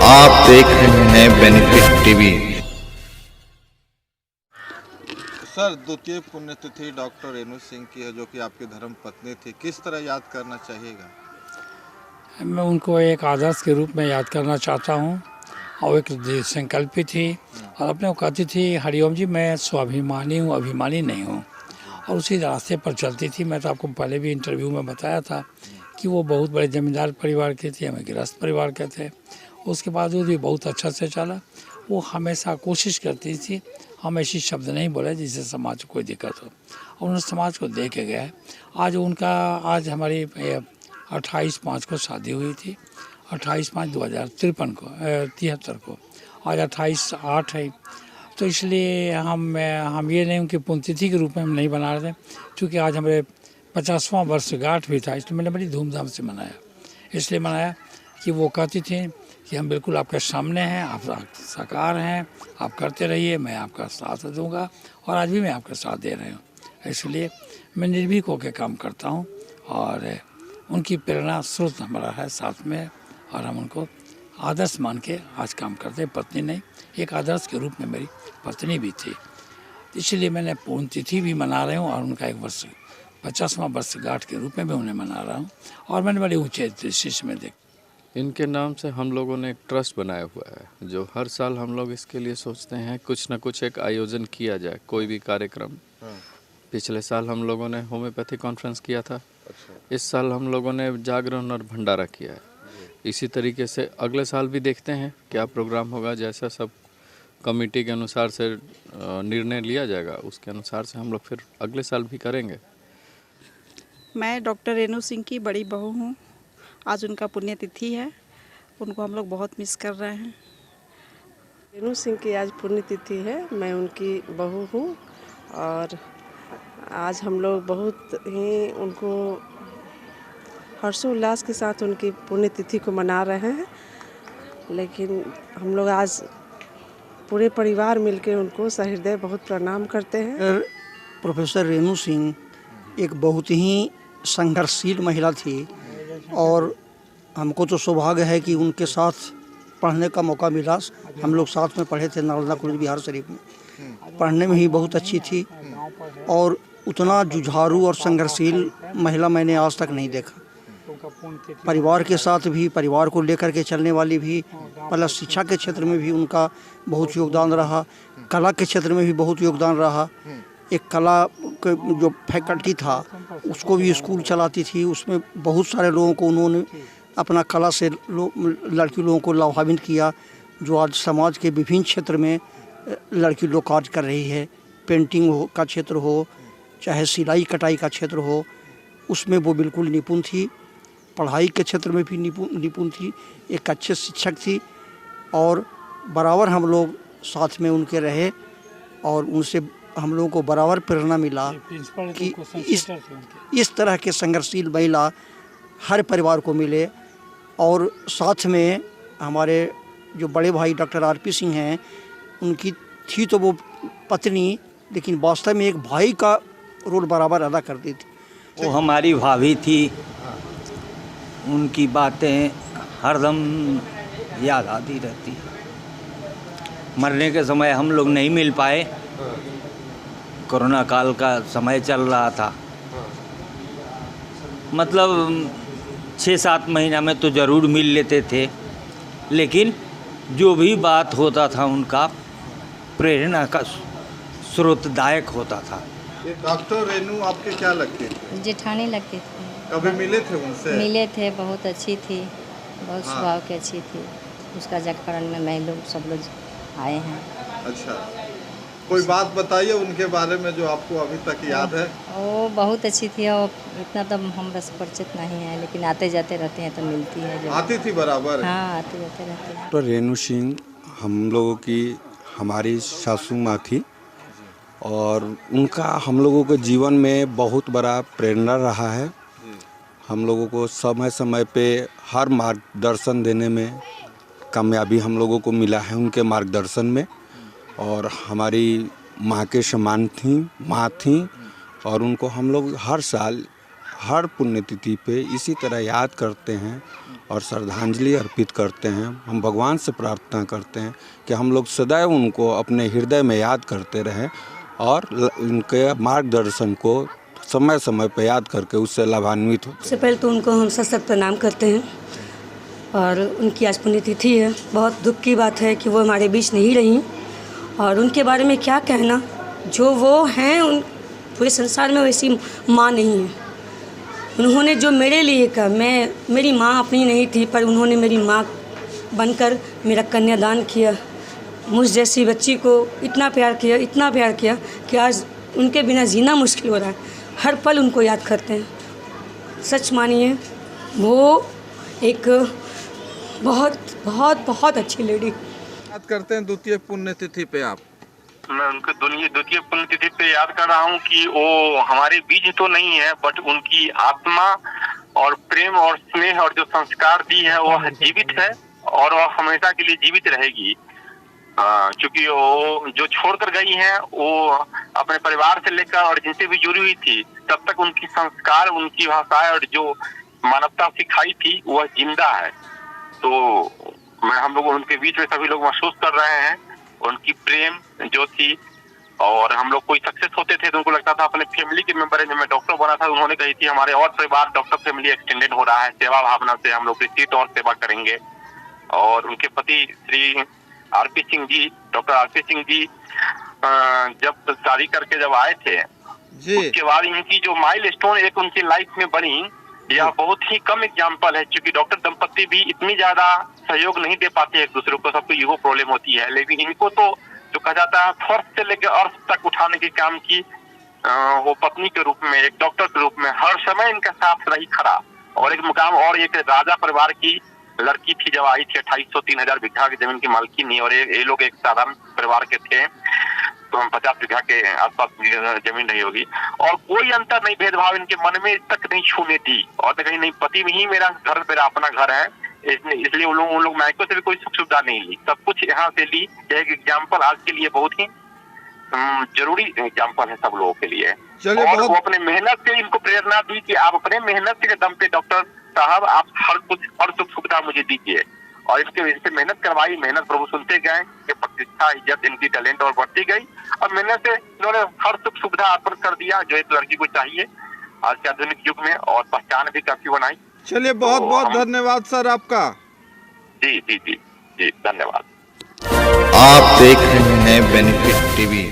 आप देख रहे हैं बेनिफिट टीवी। सर, द्वितीय पुण्यतिथि डॉक्टर रेणु सिंह की है, जो कि आपकी धर्म पत्नी थी। किस तरह याद करना चाहिएगा? मैं उनको एक आदर्श के रूप में याद करना चाहता हूँ और एक संकल्पी थी और अपने को कहती थी, हरिओम जी मैं स्वाभिमानी हूँ, अभिमानी नहीं हूँ, और उसी रास्ते पर चलती थी। मैं तो आपको पहले भी इंटरव्यू में बताया था कि वो बहुत बड़े जमींदार परिवार के थे, हमें गृहस्थ परिवार के थे। उसके बावजूद भी बहुत अच्छा से चला। वो हमेशा कोशिश करती थी, हम ऐसी शब्द नहीं बोले जिससे समाज को कोई दिक्कत हो, और उन्होंने समाज को दे के गया है। आज हमारी 28/5 को शादी हुई थी, 28/5/2053 को 73 को, आज 28/8 है। तो इसलिए हम ये नहीं कि पुण्यतिथि के रूप में हम नहीं बना रहे थे, क्योंकि आज हमारे 50वां वर्षगांठ भी था, इसलिए मैंने बड़ी धूमधाम से मनाया। इसलिए मनाया कि वो कहती थी कि हम बिल्कुल आपके सामने हैं, आप साकार हैं, आप करते रहिए, मैं आपका साथ दूंगा, और आज भी मैं आपका साथ दे रही हूँ। इसलिए मैं निर्भीक होकर काम करता हूँ और उनकी प्रेरणा स्रोत हमारा है साथ में, और हम उनको आदर्श मान के आज काम करते हैं। पत्नी नहीं, एक आदर्श के रूप में मेरी पत्नी भी थी। इसलिए मैंने पुण्यतिथि भी मना रही हूँ और उनका 50वां वर्षगांठ के रूप में भी उन्हें मना रहा हूँ, और मैंने बड़े ऊँचे दृष्टि में देख। इनके नाम से हम लोगों ने एक ट्रस्ट बनाया हुआ है, जो हर साल हम लोग इसके लिए सोचते हैं कुछ न कुछ एक आयोजन किया जाए, कोई भी कार्यक्रम। पिछले साल हम लोगों ने होम्योपैथी कॉन्फ्रेंस किया था। इस साल हम लोगों ने जागरण और भंडारा किया है। इसी तरीके से अगले साल भी देखते हैं क्या प्रोग्राम होगा। जैसा सब कमेटी के अनुसार से निर्णय लिया जाएगा, उसके अनुसार से हम लोग फिर अगले साल भी करेंगे। मैं डॉक्टर रेणु सिंह की बड़ी बहू हूँ। आज उनका पुण्यतिथि है, उनको हम लोग बहुत मिस कर रहे हैं। रेणु सिंह की आज पुण्यतिथि है, मैं उनकी बहू हूँ और आज हम लोग बहुत ही उनको हर्षोल्लास के साथ उनकी पुण्यतिथि को मना रहे हैं। लेकिन हम लोग आज पूरे परिवार मिलकर उनको सहृदय बहुत प्रणाम करते हैं। प्रोफेसर रेणु सिंह एक बहुत ही संघर्षशील महिला थी, और हमको तो सौभाग्य है कि उनके साथ पढ़ने का मौका मिला। हम लोग साथ में पढ़े थे नालंदा कॉलेज बिहार शरीफ में। पढ़ने में ही बहुत अच्छी थी, और उतना जुझारू और संघर्षशील महिला मैंने आज तक नहीं देखा। परिवार के साथ भी, परिवार को लेकर के चलने वाली भी, प्लस शिक्षा के क्षेत्र में भी उनका बहुत योगदान रहा, कला के क्षेत्र में भी बहुत योगदान रहा। एक कला का जो फैकल्टी था उसको भी स्कूल चलाती थी, उसमें बहुत सारे लोगों को उन्होंने अपना कला से लड़की लोगों को लाभान्वित किया, जो आज समाज के विभिन्न क्षेत्र में लड़की लोग कार्य कर रही है। पेंटिंग का क्षेत्र हो, चाहे सिलाई कटाई का क्षेत्र हो, उसमें वो बिल्कुल निपुण थी। पढ़ाई के क्षेत्र में भी निपुण थी, एक अच्छे शिक्षक थी, और बराबर हम लोग साथ में उनके रहे, और उनसे हम लोगों को बराबर प्रेरणा मिला कि इस तरह के संघर्षशील महिला हर परिवार को मिले। और साथ में हमारे जो बड़े भाई डॉक्टर आरपी सिंह हैं, उनकी थी तो वो पत्नी, लेकिन वास्तव में एक भाई का रोल बराबर अदा करती थी। वो हमारी भाभी थी, उनकी बातें हरदम याद आती रहती। मरने के समय हम लोग नहीं मिल पाए, कोरोना काल का समय चल रहा था, मतलब 6-7 महीना में तो ज़रूर मिल लेते थे, लेकिन जो भी बात होता था उनका प्रेरणा का स्रोतदायक होता था। ये डॉक्टर रेणु आपके क्या लगती थी? जेठानी लगती थी। कभी मिले थे उनसे? मिले थे, बहुत अच्छी थी, बहुत स्वभाव की अच्छी थी। उसका जागरण में मैं लोग सब लोग आए हैं। अच्छा, कोई बात बताइए उनके बारे में जो आपको अभी तक याद है। वो बहुत अच्छी थी, और इतना तो हम बस परिचित नहीं है, लेकिन आते जाते रहते हैं तो मिलती है जो। आती थी बराबर? हाँ, आते जाते रहते हैं। तो रेणु सिंह हम लोगों की हमारी सासू माँ थी, और उनका हम लोगों के जीवन में बहुत बड़ा प्रेरणा रहा है। हम लोगों को समय समय पे हर मार्गदर्शन देने में कामयाबी हम लोगों को मिला है उनके मार्गदर्शन में, और हमारी माँ के समान थी, माँ थी, और उनको हम लोग हर साल हर पुण्यतिथि पे इसी तरह याद करते हैं और श्रद्धांजलि अर्पित करते हैं। हम भगवान से प्रार्थना करते हैं कि हम लोग सदैव उनको अपने हृदय में याद करते रहें और उनके मार्गदर्शन को समय समय पर याद करके उससे लाभान्वित हो। सबसे पहले तो उनको हम सत प्रणाम करते हैं और उनकी आज पुण्यतिथि है। बहुत दुख की बात है कि वो हमारे बीच नहीं रहीं और उनके बारे में क्या कहना, जो वो हैं उन पूरे संसार में वैसी माँ नहीं है। उन्होंने जो मेरे लिए कहा, मेरी माँ अपनी नहीं थी पर उन्होंने मेरी माँ बनकर मेरा कन्यादान किया। मुझ जैसी बच्ची को इतना प्यार किया कि आज उनके बिना जीना मुश्किल हो रहा है। हर पल उनको याद करते हैं। सच मानिए वो एक बहुत बहुत बहुत अच्छी लेडी। याद करते हैं द्वितीय पुण्यतिथि पे आप? मैं उनको द्वितीय पुण्यतिथि पे याद कर रहा हूँ कि वो हमारे बीच तो नहीं है, बट उनकी आत्मा और प्रेम और स्नेह और जो संस्कार दी है वह जीवित है और वह हमेशा के लिए जीवित रहेगी। क्योंकि वो जो छोड़कर गई हैं वो अपने परिवार से लेकर और जिनसे भी जुड़ी हुई थी तब तक उनकी संस्कार, उनकी भाषाएं और जो मानवता सिखाई थी वह जिंदा है। तो हम लोग उनके बीच में सभी लोग महसूस कर रहे हैं उनकी प्रेम जो थी। और हम लोग कोई सक्सेस होते थे तो उनको लगता था अपने फैमिली के मेंबर है। जब मैं डॉक्टर बना था उन्होंने कही थी हमारे और परिवार डॉक्टर फैमिली एक्सटेंडेड हो रहा है, सेवा भावना से हम लोग निश्चित और सेवा करेंगे। और उनके पति Shri RP Singh ji, doctor RP Singh ji जब शादी करके जब आए थे उसके बाद इनकी जो माइलस्टोन एक उनकी लाइफ में बनी, यह बहुत ही कम एग्जाम्पल है। क्योंकि डॉक्टर दंपत्ति भी इतनी ज्यादा सहयोग नहीं दे पाते एक दूसरे को, सबको ईगो प्रॉब्लम होती है। लेकिन इनको तो जो कहा जाता है फर्स्ट से लेकर अर्थ तक उठाने के काम की वो पत्नी के रूप में, एक डॉक्टर के रूप में हर समय इनका साथ रही खड़ा। और एक मुकाम और एक राजा परिवार की लड़की थी जब आई थी 2803,000 बीघा की जमीन की मालकी नहीं। और ये लोग एक साधारण परिवार के थे तो हम 50 बीघा के आसपास जमीन नहीं होगी। और कोई अंतर नहीं, भेदभाव इनके मन में तक नहीं छूने दी। और कहीं नहीं, पति में ही मेरा घर, मेरा अपना घर है, इसलिए उन लोग मायकों से भी कोई सुख सुविधा नहीं ली, सब कुछ यहाँ से ली। एक एग्जाम्पल आज के लिए बहुत ही जरूरी एग्जाम्पल है सब लोगों के लिए। और वो अपने मेहनत से इनको प्रेरणा दी कि आप अपने मेहनत के दम पे डॉक्टर साहब आप हर कुछ और सुख सुविधा मुझे दीजिए। और इसके वजह से मेहनत करवाई, मेहनत प्रभु सुनते गए कि प्रतिष्ठा, इज्जत, इनकी टैलेंट और बढ़ती गई। और मेहनत से इन्होंने हर सुख सुविधा अर्पण कर दिया जो एक लड़की को चाहिए आज के आधुनिक युग में, और पहचान भी काफी बनाई। चलिए बहुत बहुत धन्यवाद सर आपका। जी जी जी जी धन्यवाद। आप देख रहे हैं बेनिफिट टीवी।